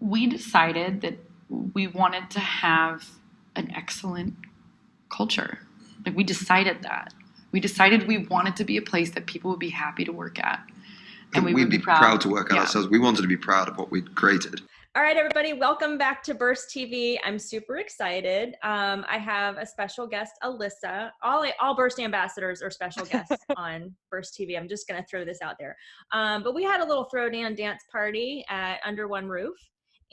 we decided that we wanted to have an excellent culture. Like, we decided that. We decided we wanted to be a place that people would be happy to work at. And we would be proud to work at ourselves. We wanted to be proud of what we'd created. All right, everybody, welcome back to Burst TV. I'm super excited. I have a special guest, Alyssa. All Burst ambassadors are special guests on Burst TV. I'm just going to throw this out there. But we had a little throwdown dance party at Under One Roof.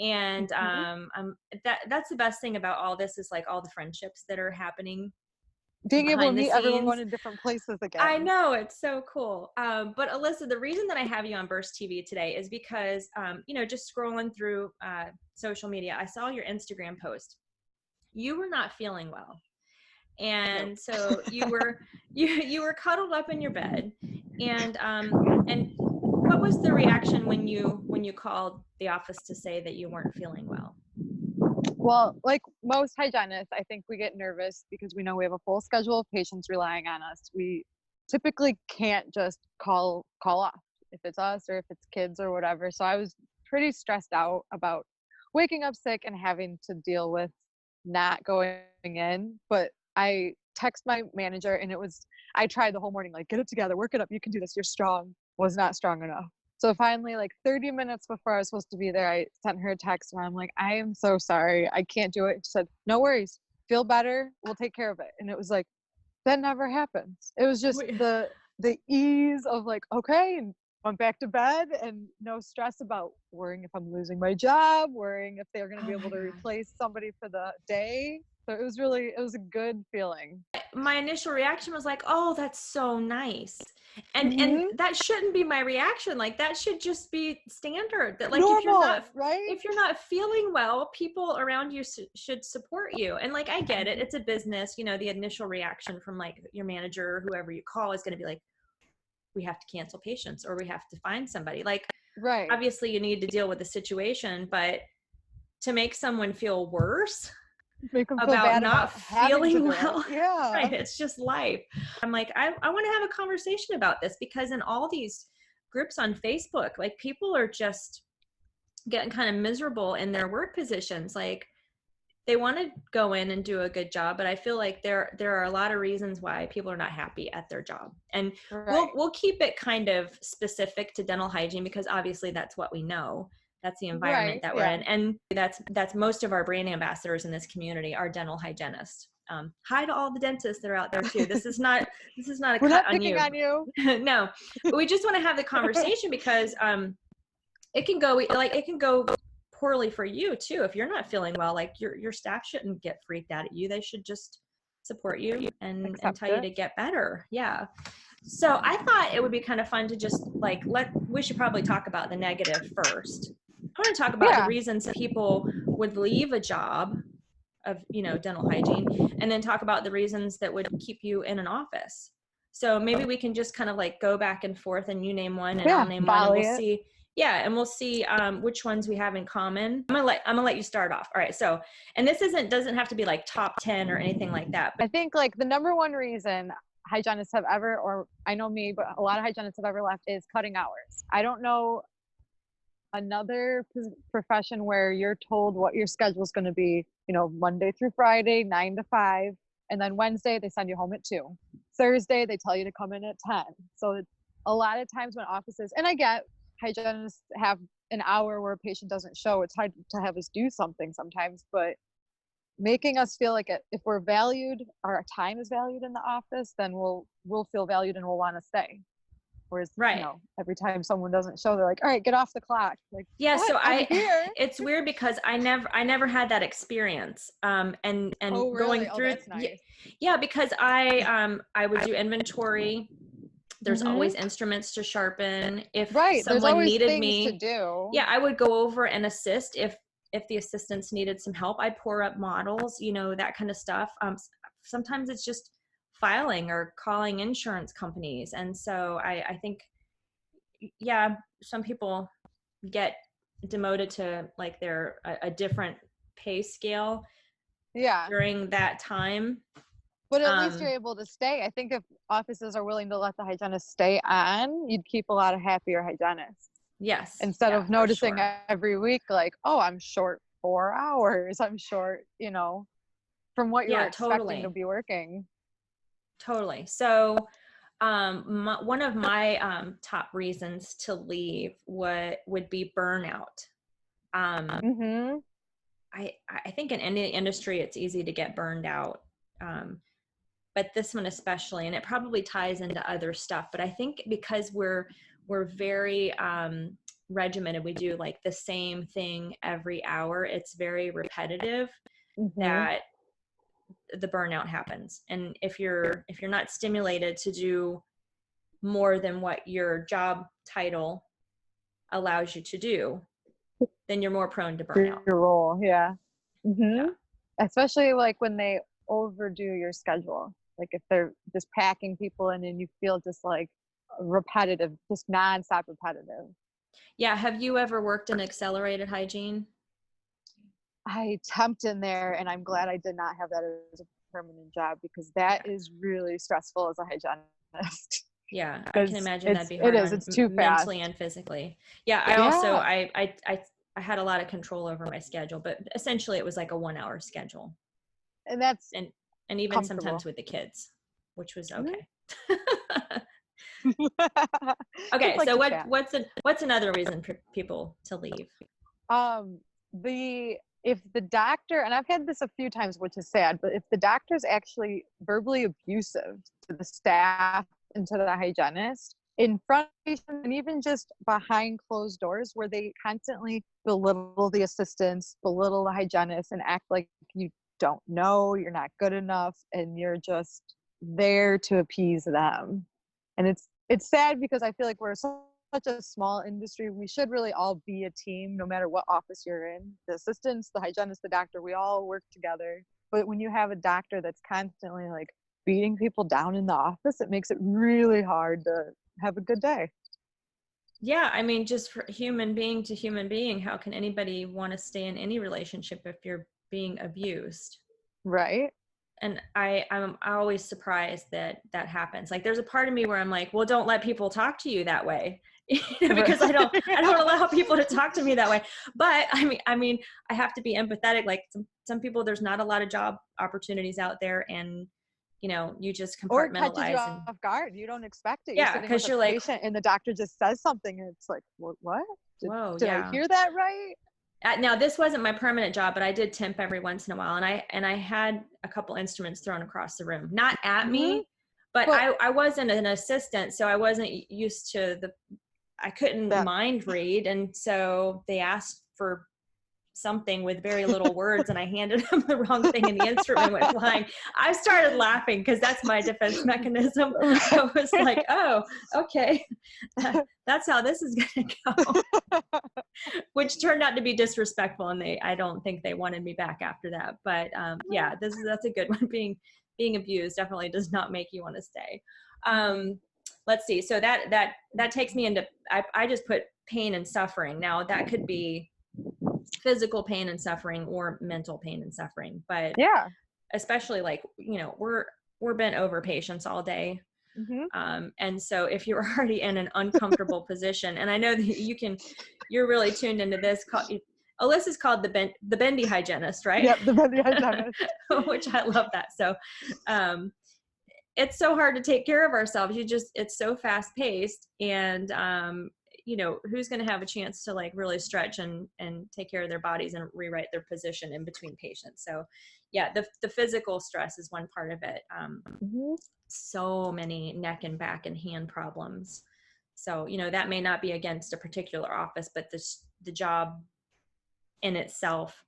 And that's the best thing about all this is like all the friendships that are happening. Being able to meet everyone in different places again. I know, it's so cool. But Alyssa, the reason that I have you on Burst TV today is because, just scrolling through social media, I saw your Instagram post. You were not feeling well. And so you were cuddled up in your bed. And what was the reaction when you called the office to say that you weren't feeling well? Well, like most hygienists, I think we get nervous because we know we have a full schedule of patients relying on us. We typically can't just call off if it's us or if it's kids or whatever. So I was pretty stressed out about waking up sick and having to deal with not going in. But I text my manager and I tried the whole morning, like, get it together, work it up. You can do this. You're strong. Was not strong enough. So finally, like 30 minutes before I was supposed to be there, I sent her a text and I'm like, I am so sorry. I can't do it. She said, no worries. Feel better. We'll take care of it. And it was like, that never happens. It was just the ease of like, okay, and went back to bed and no stress about worrying if I'm losing my job, worrying if they're going to be able to replace somebody for the day. So it was a good feeling. My initial reaction was like, oh, that's so nice. And that shouldn't be my reaction. Like, that should just be standard. That like, normal, if you're not feeling well, people around you should support you. And like, I get it. It's a business. The initial reaction from like your manager or whoever you call is going to be like, we have to cancel patients or we have to find somebody. Like, obviously you need to deal with the situation, but to make someone feel worse about not feeling well. Yeah. Right. It's just life. I'm like, I want to have a conversation about this because in all these groups on Facebook, like people are just getting kind of miserable in their work positions. Like they want to go in and do a good job, but I feel like there are a lot of reasons why people are not happy at their job. And we'll keep it kind of specific to dental hygiene because obviously that's what we know. That's the environment that we're in. And that's most of our brand ambassadors in this community are dental hygienists. Hi to all the dentists that are out there too. This is not a we're cut not picking on you. No, but we just want to have the conversation because it can go poorly for you too. If you're not feeling well, like your staff shouldn't get freaked out at you. They should just support you and tell you to get better. Yeah. So I thought it would be kind of fun to just like, we should probably talk about the negative first. I want to talk about the reasons people would leave a job of, dental hygiene, and then talk about the reasons that would keep you in an office. So maybe we can just kind of like go back and forth and you name one and I'll name one and we'll see. Yeah. And we'll see which ones we have in common. I'm gonna let you start off. All right. So, and this doesn't have to be like top 10 or anything like that. But I think like the number one reason hygienists have ever, or I know me, but a lot of hygienists have ever left is cutting hours. I don't know another profession where you're told what your schedule is going to be, Monday through Friday, 9 to 5. And then Wednesday, they send you home at 2. Thursday, they tell you to come in at 10. So a lot of times when offices, and I get hygienists have an hour where a patient doesn't show, it's hard to have us do something sometimes, but making us feel like if we're valued, our time is valued in the office, then we'll feel valued and we'll want to stay. Whereas, every time someone doesn't show, they're like, all right, get off the clock. Like, yeah. So here. It's weird because I never had that experience. And going through, that's nice. Yeah, because I would do inventory. There's always instruments to sharpen. If someone needed me to do. Yeah, I would go over and assist if the assistants needed some help. I'd pour up models, that kind of stuff. Sometimes it's just filing or calling insurance companies. And so I think, some people get demoted to like they're a different pay scale during that time. But at least you're able to stay. I think if offices are willing to let the hygienist stay on, you'd keep a lot of happier hygienists. Yes. Instead Yeah, of for noticing sure. every week, like, oh, I'm short 4 hours. I'm short, from what you were Yeah, expecting to totally. be working. Totally. So, one of my top reasons to leave would be burnout. Um, Mm-hmm. I think in any industry it's easy to get burned out, but this one especially, and it probably ties into other stuff. But I think because we're very regimented, we do like the same thing every hour. It's very repetitive Mm-hmm. that the burnout happens. And if you're not stimulated to do more than what your job title allows you to do, then you're more prone to burnout. Your role, yeah. Yeah. Mm-hmm. Especially like when they overdo your schedule. Like if they're just packing people in and you feel just like repetitive, just nonstop repetitive. Yeah. Have you ever worked in accelerated hygiene? I temped in there and I'm glad I did not have that as a permanent job because that is really stressful as a hygienist. Yeah, I can Because imagine that'd be it hard is, on it's too mentally fast. and physically. Yeah, I also Yeah. I had a lot of control over my schedule, but essentially it was like a 1 hour schedule, And that's and even sometimes comfortable. with the kids, which was Mhm. okay. Kids Okay, like so to chat. what's another reason for people to leave? Um, the if the doctor, and I've had this a few times, which is sad, but if the doctor is actually verbally abusive to the staff and to the hygienist in front of patients and even just behind closed doors, where they constantly belittle the assistants, belittle the hygienist, and act like you don't know, you're not good enough, and you're just there to appease them. And it's sad because I feel like we're such a small industry. We should really all be a team, no matter what office you're in. The assistants, the hygienist, the doctor, we all work together. But when you have a doctor that's constantly like beating people down in the office, it makes it really hard to have a good day. Yeah, I mean, just for human being to human being, how can anybody want to stay in any relationship if you're being abused? Right? And I'm always surprised that that happens. Like there's a part of me where I'm like, well, don't let people talk to you that way. Because I don't allow people to talk to me that way. But I mean I have to be empathetic. Like some people, there's not a lot of job opportunities out there, and you just Or it catches you compartmentalize. And off guard. You don't expect it. You're yeah, sitting with because a you're like, patient and the doctor just says something and it's like, what? whoa, Did I yeah. hear that right? Now this wasn't my permanent job, but I did temp every once in a while, and I had a couple instruments thrown across the room, not at Mm-hmm. me, but Well, I wasn't an assistant, so I wasn't used to I couldn't that mind read, and so they asked for something with very little words, and I handed them the wrong thing, and the instrument went flying. I started laughing because that's my defense mechanism. I was like, oh, okay, that's how this is going to go. Which turned out to be disrespectful, and I don't think they wanted me back after that. But yeah, that's a good one. Being abused definitely does not make you want to stay. Let's see. So that takes me into, I just put pain and suffering. Now that could be physical pain and suffering or mental pain and suffering, but yeah. especially like we're bent over patients all day. Mm-hmm. And so if you're already in an uncomfortable position, and I know that you're really tuned into this. Alyssa's called the bendy hygienist, right? Yep, the bendy hygienist. Which I love that. So it's so hard to take care of ourselves. It's so fast paced, and who's going to have a chance to like really stretch and take care of their bodies and rewrite their position in between patients. So yeah, the physical stress is one part of it. Mm-hmm. So many neck and back and hand problems. So, that may not be against a particular office, but the job in itself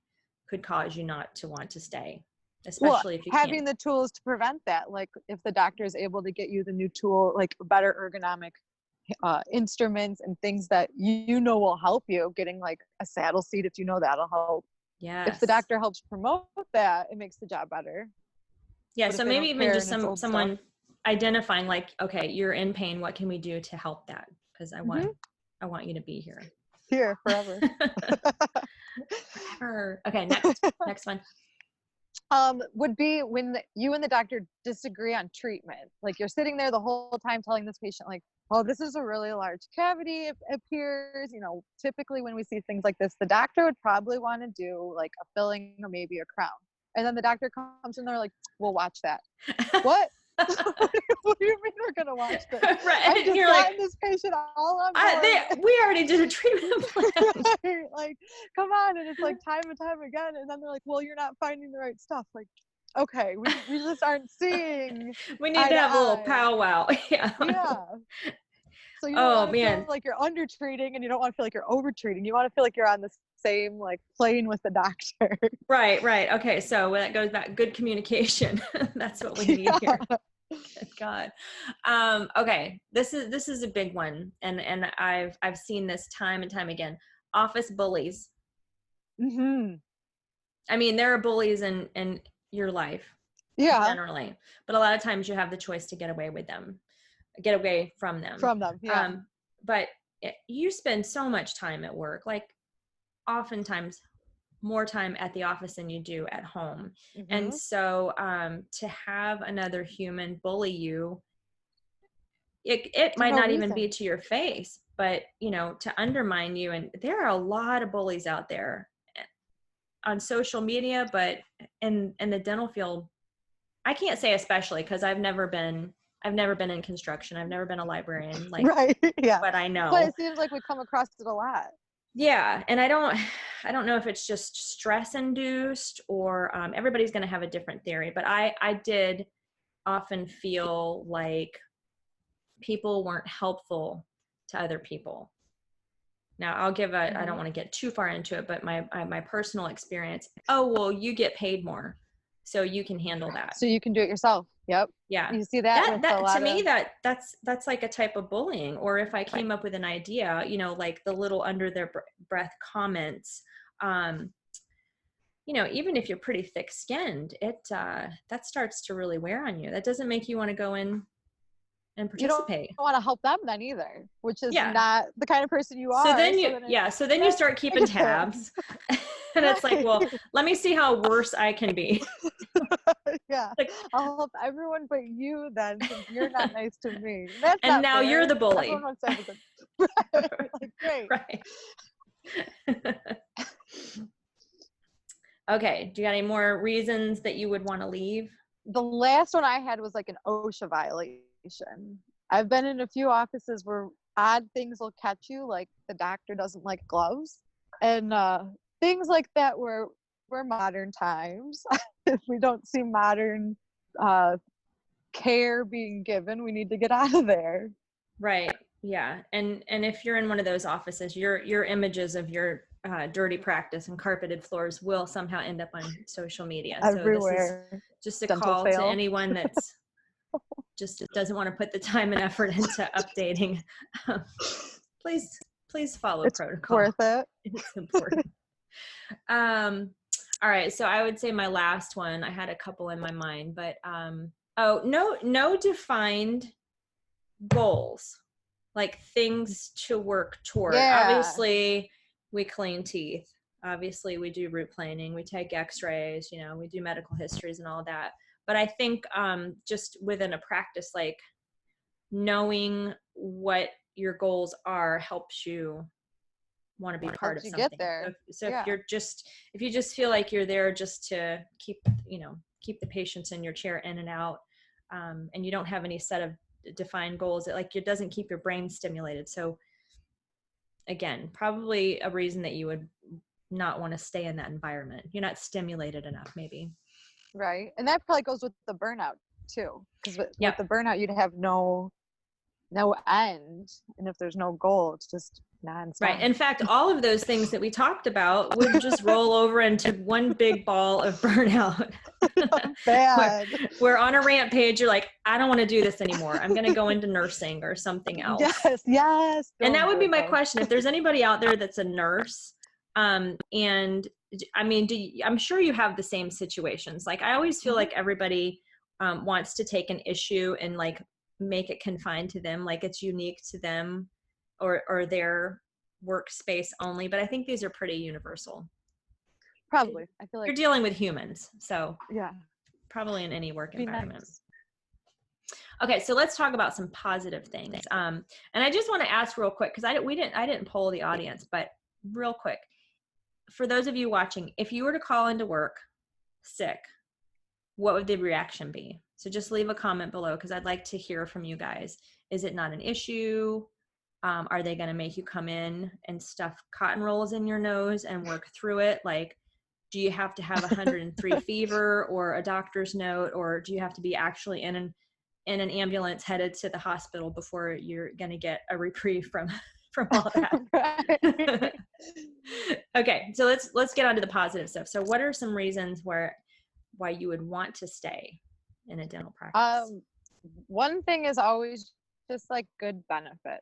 could cause you not to want to stay, especially if you having can't. the tools to prevent that, like if the doctor is able to get you the new tool, like better ergonomic instruments and things that will help you, getting like a saddle seat, if that'll help. Yes. If the doctor helps promote that, it makes the job better. Yeah, But so maybe even just someone identifying like, okay, you're in pain, what can we do to help that? Because I want you to be here forever. Forever. Okay, next one. would be when you and the doctor disagree on treatment. Like you're sitting there the whole time telling this patient like, oh, this is a really large cavity, it appears, typically when we see things like this, the doctor would probably want to do like a filling or maybe a crown. And then the doctor comes in there like, we'll watch that. What? What do you mean we're going to watch this? Right. I've And just you're gotten like, this patient all on board. we already did a treatment plan. Right? Like, come on. And it's like time and time again. And then they're like, well, you're not finding the right stuff. Like, okay, we just aren't seeing. We need to have a little powwow. Yeah. Yeah. So you don't want to feel like you're under treating, and you don't want to feel like you're over treating. You want to feel like you're on the same like plane with the doctor. Right. Okay. So when that goes back, good communication. That's what we need here. Good God. Okay. This is a big one. And I've seen this time and time again. Office bullies. Mm-hmm. I mean, there are bullies in your life. Yeah. Generally. But a lot of times you have the choice to get away from them. Yeah. But you spend so much time at work, like oftentimes more time at the office than you do at home. Mm-hmm. And so to have another human bully you, it might not even be to your face, but to undermine you. And there are a lot of bullies out there on social media, but in the dental field, I can't say especially because I've never been in construction. I've never been a librarian, like, right. Yeah. but I know. But it seems like we come across it a lot. Yeah. And I don't know if it's just stress induced or everybody's going to have a different theory, but I did often feel like people weren't helpful to other people. Now I'll give I don't want to get too far into it, but my personal experience, oh, well, you get paid more, so you can handle that. So you can do it yourself. Yep. Yeah. You see that to me, that's like a type of bullying. Or if I came up with an idea, like the little under their breath comments, even if you're pretty thick skinned, that starts to really wear on you. That doesn't make you want to go in and participate. You don't want to help them then either, which is not the kind of person you are. So then you start keeping tabs. And it's like, well, let me see how worse I can be. Yeah. Like, I'll help everyone but you then, since you're not nice to me. And now fair. You're the bully. Everyone wants to have a good... Like, great. Right. Okay. Do you got any more reasons that you would want to leave? The last one I had was like an OSHA violation. I've been in a few offices where odd things will catch you, like the doctor doesn't like gloves. And things like that where we're modern times. If we don't see modern care being given, we need to get out of there. Right. Yeah. And if you're in one of those offices, your images of your dirty practice and carpeted floors will somehow end up on social media. Everywhere. So this is just a call to anyone that's just doesn't want to put the time and effort into updating. Please follow protocol. It's worth it. It's important. All right. So I would say my last one, I had a couple in my mind, but, no defined goals, like things to work toward. Yeah. Obviously we clean teeth. Obviously we do root planing, we take x-rays, we do medical histories and all that. But I think, just within a practice, like knowing what your goals are helps you want to be part of something. Get there. So if you just feel like you're there just to keep the patients in your chair in and out, and you don't have any set of defined goals, it doesn't keep your brain stimulated. So again, probably a reason that you would not want to stay in that environment. You're not stimulated enough, maybe. Right. And that probably goes with the burnout too. Because with the burnout, you'd have no end. And if there's no goal, it's just nonstop. Right. In fact, all of those things that we talked about would just roll over into one big ball of burnout. Bad. Where on a rant page, you're like, I don't want to do this anymore. I'm going to go into nursing or something else. Yes. And that would be my question. If there's anybody out there that's a nurse, and I mean, I'm sure you have the same situations. Like, I always feel like everybody wants to take an issue and like make it confined to them, like it's unique to them or their workspace only. But I think these are pretty universal. Probably. I feel like you're dealing with humans, so yeah. probably in any work Be environment. nice. Okay, so let's talk about some positive things. And I just want to ask real quick, because I didn't poll the audience, but real quick, for those of you watching, if you were to call into work sick, what would the reaction be? So just leave a comment below, because I'd like to hear from you guys. Is it not an issue? Are they going to make you come in and stuff cotton rolls in your nose and work through it? Like, do you have to have 103 fever or a doctor's note, or do you have to be actually in an ambulance headed to the hospital before you're going to get a reprieve from all that? Okay, so let's get on to the positive stuff. So what are some reasons why you would want to stay in a dental practice? One thing is always just like good benefits.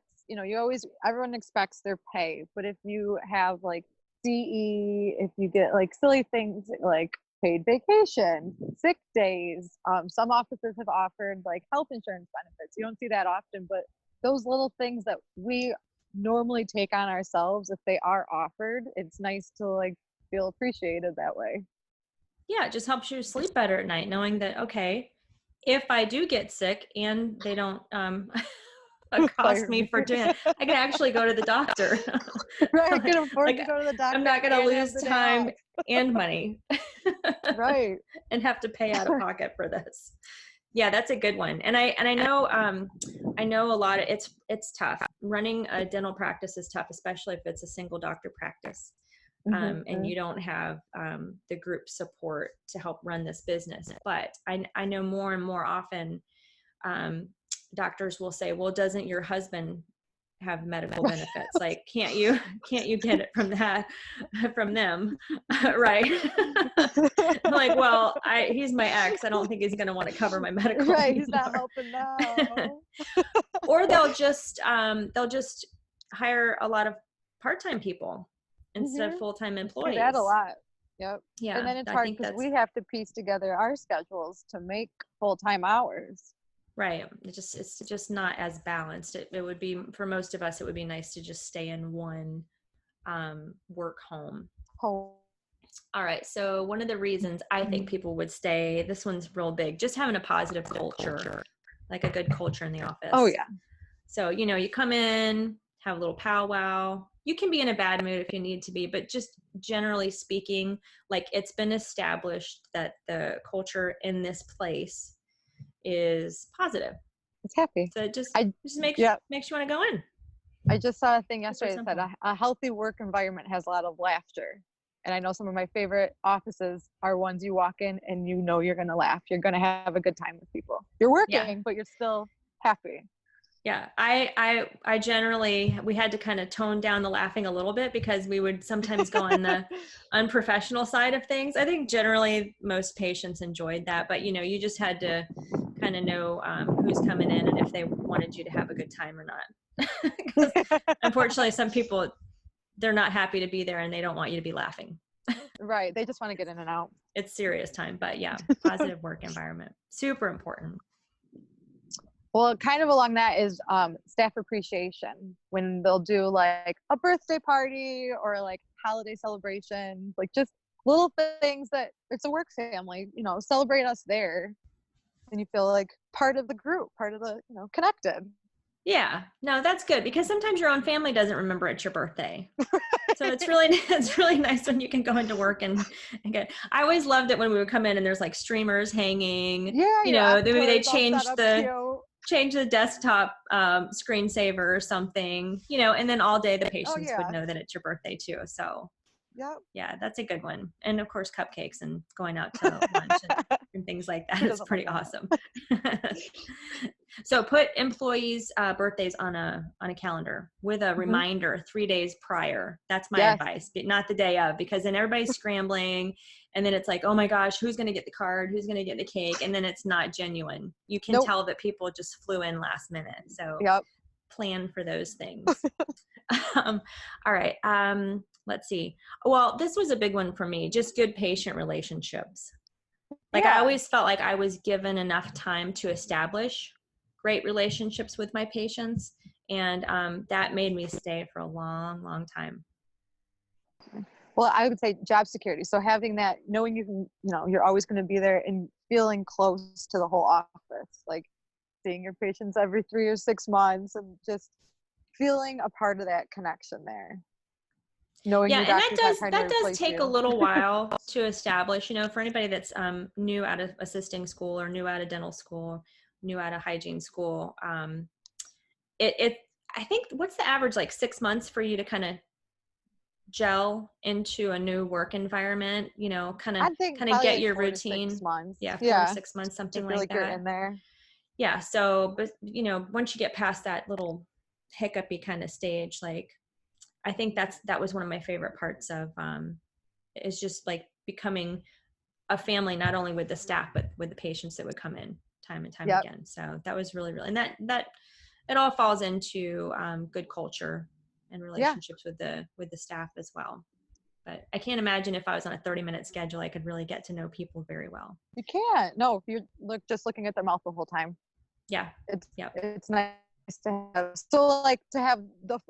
Everyone expects their pay, but if you have like CE, if you get like silly things like paid vacation, sick days, some offices have offered like health insurance benefits. You don't see that often, but those little things that we normally take on ourselves, if they are offered, it's nice to like feel appreciated that way. Yeah, it just helps you sleep better at night, knowing that, okay, if I do get sick and they don't cost me for doing it, I can actually go to the doctor. Right, I can afford Like, to go to the doctor. I'm not going to lose time and money. Right. And have to pay out of pocket for this. Yeah, that's a good one. And I know a lot of it's tough. Running a dental practice is tough, especially if it's a single doctor practice. And you don't have the group support to help run this business. But I know more and more often doctors will say, well, doesn't your husband have medical benefits? Like, can't you get it from them? Right. I'm like, well, he's my ex. I don't think he's going to want to cover my medical. Right. anymore. He's not helping now. Or they'll just hire a lot of part-time people instead of full-time employees. That a lot. Yep. Yeah. And then it's hard because we have to piece together our schedules to make full-time hours. Right. It's just not as balanced. It would be, for most of us, it would be nice to just stay in one work home. All right. So one of the reasons I think people would stay, this one's real big, just having a positive culture, like a good culture in the office. Oh yeah. So, you come in, have a little powwow. You can be in a bad mood if you need to be, but just generally speaking, like, it's been established that the culture in this place is positive. It's happy. So it just makes you want to go in. I just saw a thing yesterday that said a healthy work environment has a lot of laughter. And I know some of my favorite offices are ones you walk in and you're going to laugh. You're going to have a good time with people. You're working, but you're still happy. Yeah, I generally, we had to kind of tone down the laughing a little bit because we would sometimes go on the unprofessional side of things. I think generally most patients enjoyed that, but you just had to kind of know who's coming in and if they wanted you to have a good time or not. Unfortunately, some people, they're not happy to be there and they don't want you to be laughing. Right, they just want to get in and out. It's serious time, but yeah, positive work environment, super important. Well, kind of along that is staff appreciation, when they'll do like a birthday party or like holiday celebration, like just little things that it's a work family, celebrate us there. And you feel like part of the group, part of the, connected. Yeah, no, that's good, because sometimes your own family doesn't remember it's your birthday. So it's really nice when you can go into work and get. I always loved it when we would come in and there's like streamers hanging. Yeah, maybe they change the desktop screensaver or something, and then all day the patients would know that it's your birthday too. So yeah, that's a good one. And of course, cupcakes and going out to lunch and things like that is pretty awesome. So put employees' birthdays on a calendar with a reminder 3 days prior. That's my advice, but not the day of, because then everybody's scrambling. And then it's like, oh my gosh, who's going to get the card? Who's going to get the cake? And then it's not genuine. You can tell that people just flew in last minute. So plan for those things. All right. Let's see. Well, this was a big one for me. Just good patient relationships. Like I always felt like I was given enough time to establish great relationships with my patients. And that made me stay for a long, long time. Well, I would say job security. So having that, knowing you can, you're always going to be there and feeling close to the whole office, like seeing your patients every 3 or 6 months and just feeling a part of that connection there. Knowing Yeah, your and doctor's not trying to that does replace take a you. little while to establish, for anybody that's new out of assisting school or new out of dental school, new out of hygiene school. I think, what's the average, like 6 months for you to kind of gel into a new work environment, kind I think of probably get like your 4 to 6 routine. months. Yeah, 4 to 6 months, something to feel like like you're that. in there. Yeah. So, but once you get past that little hiccupy kind of stage, like, I think that was one of my favorite parts of, is just like becoming a family, not only with the staff, but with the patients that would come in time and time Yep. again. So that was really, really, and that it all falls into good culture and relationships with the staff as well. But I can't imagine if I was on a 30-minute schedule, I could really get to know people very well. You can't. No, if you're just looking at their mouth the whole time. Yeah. It's nice to have. So like to have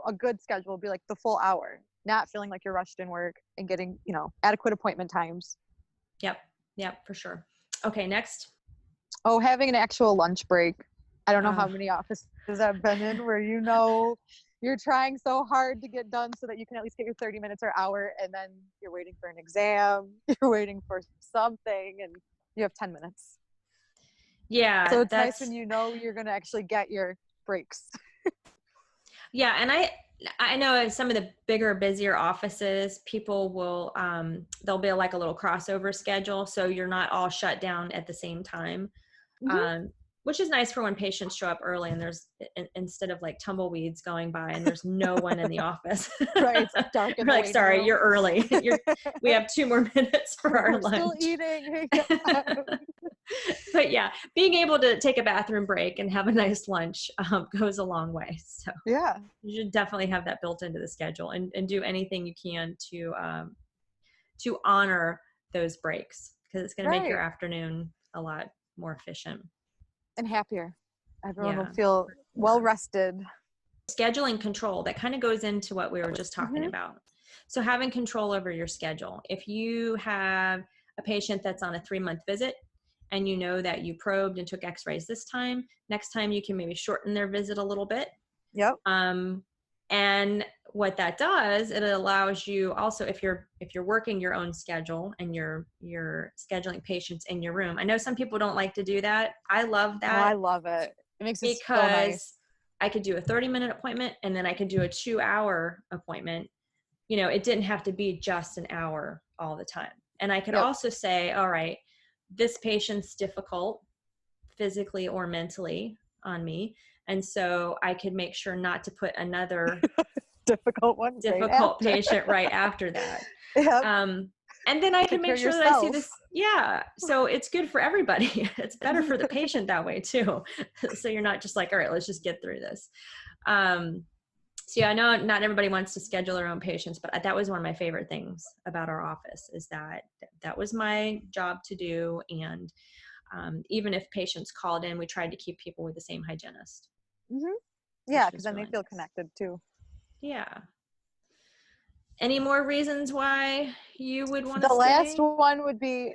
a good schedule be like the full hour, not feeling like you're rushed in work and getting, adequate appointment times. Yep, for sure. Okay, next. Oh, having an actual lunch break. I don't know how many offices I've been in where you're trying so hard to get done so that you can at least get your 30 minutes or hour, and then you're waiting for an exam, you're waiting for something, and you have 10 minutes. Yeah. So it's nice when you're going to actually get your breaks. Yeah, and I know in some of the bigger, busier offices, people will, there'll be like a little crossover schedule, so you're not all shut down at the same time. Mm-hmm. Which is nice for when patients show up early and there's, instead of like tumbleweeds going by and there's no one in the office. Right, it's dark in the like, waiting sorry, room. you're early. We have 2 more minutes for our lunch. Still eating. But yeah, being able to take a bathroom break and have a nice lunch goes a long way. So yeah, you should definitely have that built into the schedule and do anything you can to honor those breaks, because it's going to make your afternoon a lot more efficient and happier. Everyone will feel well rested. Scheduling control, that kind of goes into what we were just talking about. So having control over your schedule. If you have a patient that's on a 3-month visit and you know that you probed and took x-rays this time, next time you can maybe shorten their visit a little bit. Yep. And what that does, it allows you also, if you're working your own schedule and you're scheduling patients in your room. I know some people don't like to do that. I love that. Oh, I love it. It makes it so nice. I could do a 30-minute appointment and then I could do a 2-hour appointment. It didn't have to be just an hour all the time. And I could also say, all right, this patient's difficult physically or mentally on me. And so I could make sure not to put another difficult patient right after that. Yep. And then I can make sure that I see this. Yeah. So it's good for everybody. It's better for the patient that way too. So you're not just like, all right, let's just get through this. So yeah, I know not everybody wants to schedule their own patients, but that was one of my favorite things about our office, is that was my job to do. And even if patients called in, we tried to keep people with the same hygienist. Mm-hmm. Yeah, because then they feel connected too. Yeah. Any more reasons why you would want to stay? The last one would be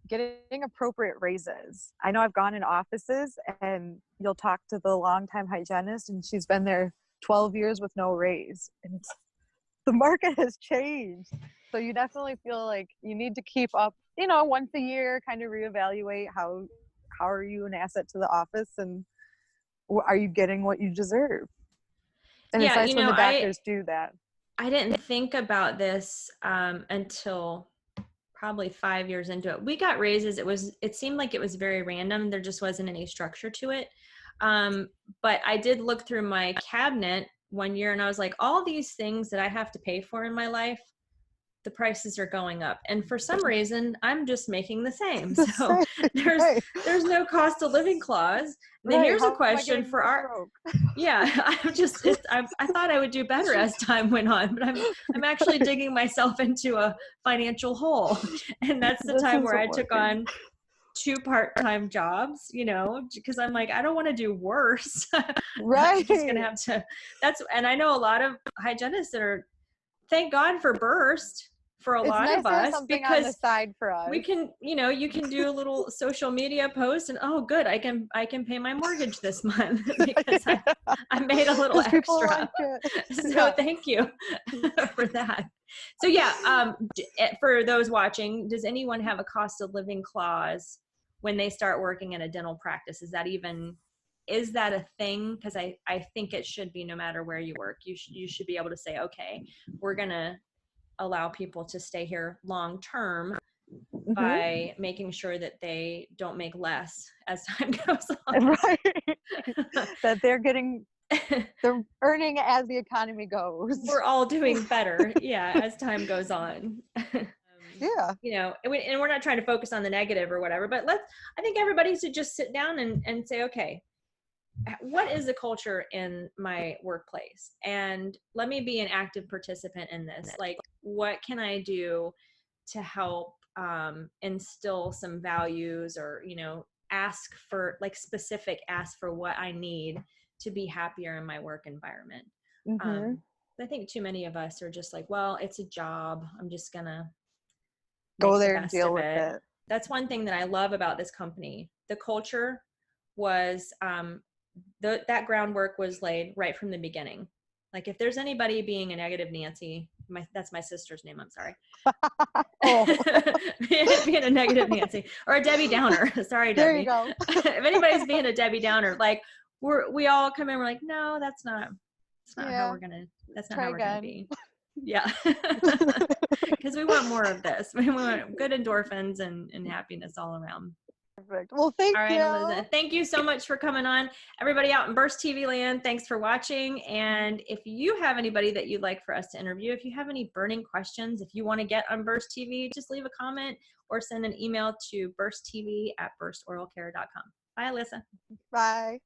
getting appropriate raises. I know I've gone in offices and you'll talk to the longtime hygienist and she's been there 12 years with no raise. And the market has changed. So you definitely feel like you need to keep up, once a year, kind of reevaluate how are you an asset to the office and are you getting what you deserve? And it's nice when the doctors do that. I didn't think about this until probably 5 years into it. We got raises. It seemed like it was very random. There just wasn't any structure to it. But I did look through my cabinet one year and I was like, all these things that I have to pay for in my life, the prices are going up. And for some reason, I'm just making the same. So there's no cost of living clause. Then here's a question for I thought I would do better as time went on, but I'm actually digging myself into a financial hole. And that's the time where I took on 2 part-time jobs, because I'm like, I don't want to do worse. Right. I'm just gonna have to. And I know a lot of hygienists that are, thank God for Burst. for a It's lot nice of to have us something on the because side for us. we can, you can do a little social media post and, oh, good, I can pay my mortgage this month because I made a little 'Cause people extra. like it. So Yeah. thank you for that. So yeah, for those watching, does anyone have a cost of living clause when they start working in a dental practice? Is that a thing? Because I think it should be, no matter where you work. You should be able to say, okay, we're gonna allow people to stay here long term Mhm. by making sure that they don't make less as time goes on. Right. That they're earning as the economy goes. We're all doing better, yeah, as time goes on. Yeah. And we're not trying to focus on the negative or whatever, but I think everybody should just sit down and say, okay, what is the culture in my workplace? And let me be an active participant in this. Like, what can I do to help instill some values, or, ask for what I need to be happier in my work environment. Mm-hmm. I think too many of us are just like, well, it's a job, I'm just gonna Go make the there and best deal of with it. it. That's one thing that I love about this company. The culture was that groundwork was laid right from the beginning. Like, if there's anybody being a negative Nancy, that's my sister's name, I'm sorry. Oh. Being a negative Nancy or a Debbie Downer. Sorry, There Debbie. you go. If anybody's being a Debbie Downer, like, we all come in, we're like, no, that's not Yeah. how we're gonna Try again. be. Yeah. Because we want more of this. We want good endorphins and happiness all around. Perfect. Well, thank All right, you. Elizabeth, thank you so much for coming on. Everybody out in Burst TV land, thanks for watching. And if you have anybody that you'd like for us to interview, if you have any burning questions, if you want to get on Burst TV, just leave a comment or send an email to bursttv@burstoralcare.com. Bye, Alyssa. Bye.